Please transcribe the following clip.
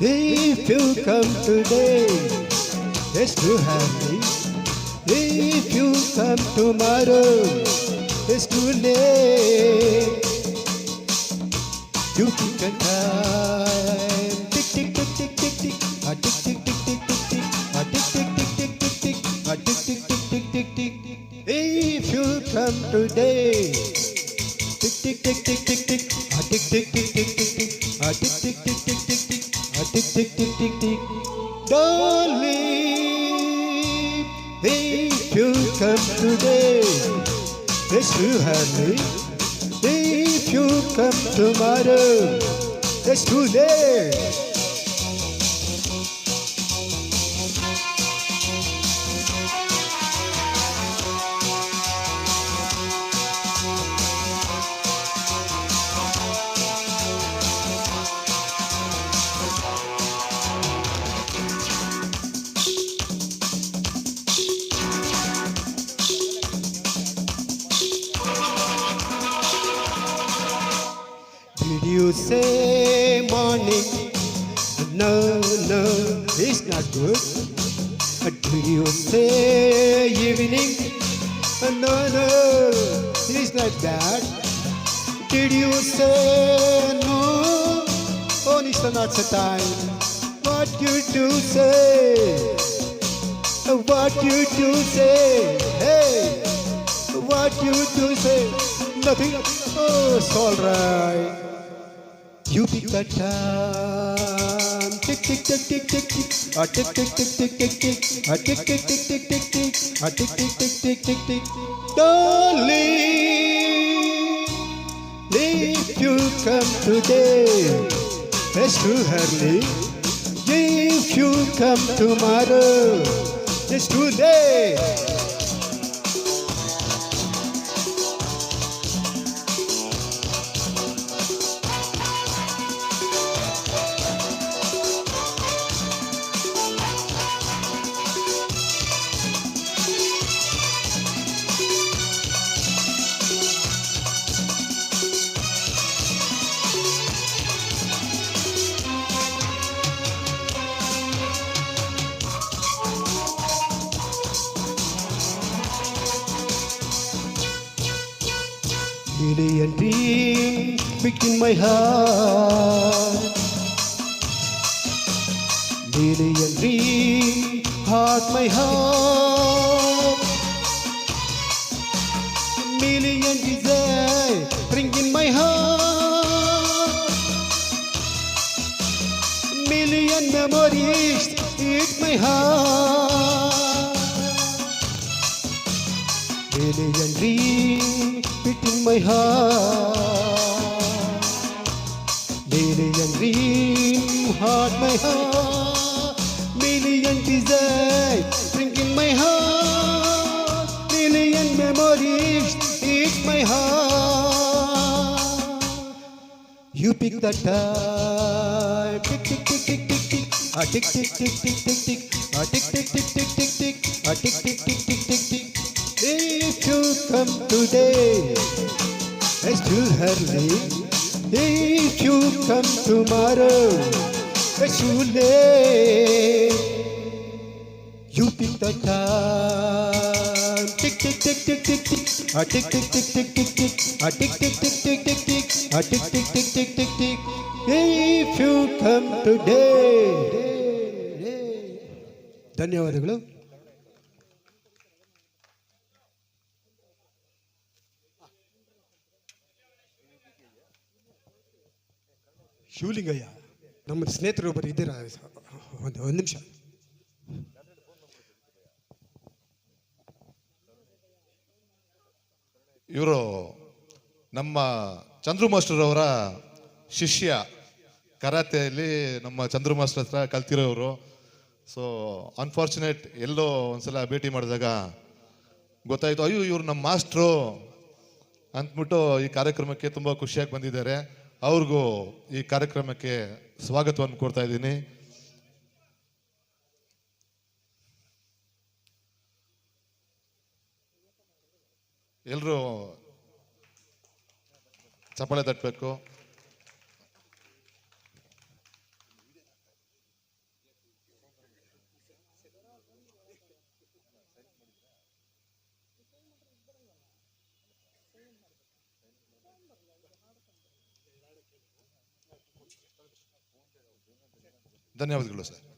If you come today, it's too happy. If you come tomorrow, it's too late. You pick a time. Tick tick tick tick tick tick. A tick tick tick tick tick tick. A tick tick tick tick tick tick. A tick tick tick tick tick tick. If you come today, tick tick tick tick tick tick. A tick tick tick tick tick tick. A tick tick tick tick tick tick. A tick tick tick tick tick. Don't leave. If you come today, it's too early. If you come tomorrow, it's too late. Did you say morning? No, no, it's not good. Did you say evening? No, no, it's not bad. Did you say no? Oh, it's not the time. What you do say? What you do say? Hey, what you do say? Nothing. Oh, it's all right. You pick the time. Tick tick tick tick tick tick. A tick tick tick tick tick tick. A tick tick tick tick tick tick. A tick tick tick tick tick tick. Don't leave. If you come today, it's too early. If you come tomorrow, it's too late. Million dreams between my heart. Million dreams heart my heart. Million desires bring in my heart. Million memories eat my heart. Million dreams between my heart. Million dream heart my heart. Million desires bring in my heart. Million memories eat my heart. You pick the time. Tick tick tick tick tick tick. A tick tick tick tick tick tick. A tick tick tick tick tick tick. A tick tick tick tick tick tick. If you come today, it's too early. If you come tomorrow, it's too late. You pick the time. Tick tick tick tick tick tick. A tick tick tick tick tick tick. A tick tick tick tick tick tick. A tick tick tick tick tick tick. If you come today. ಧನ್ಯವಾದಗಳು. ಶಿವಲಿಂಗಯ್ಯ ನಮ್ಮ ಸ್ನೇಹಿತರು ಒಬ್ಬರು ಇದ್ದೀರಾ? ಒಂದು ನಿಮಿಷ. ಇವರು ನಮ್ಮ Chandru master ಅವರ ಶಿಷ್ಯ. ಕರಾತೆಯಲ್ಲಿ ನಮ್ಮ ಚಂದ್ರು ಮಾಸ್ಟರ್ ಹತ್ರ ಕಲ್ತಿರೋರು. ಸೊ ಅನ್ಫಾರ್ಚುನೇಟ್ ಎಲ್ಲೋ ಒಂದ್ಸಲ ಭೇಟಿ ಮಾಡಿದಾಗ ಗೊತ್ತಾಯಿತು, ಅಯ್ಯೋ ಇವ್ರು ನಮ್ಮ ಮಾಸ್ಟ್ರು ಅಂದ್ಬಿಟ್ಟು ಈ ಕಾರ್ಯಕ್ರಮಕ್ಕೆ ತುಂಬ ಖುಷಿಯಾಗಿ ಬಂದಿದ್ದಾರೆ. ಅವ್ರಿಗೂ ಈ ಕಾರ್ಯಕ್ರಮಕ್ಕೆ ಸ್ವಾಗತವನ್ನು ಕೊಡ್ತಾ ಇದ್ದೀನಿ. ಎಲ್ಲರೂ ಚಪ್ಪಾಳೆ ತಟ್ಟಬೇಕು. ಧನ್ಯವಾದಗಳು ಸರ್.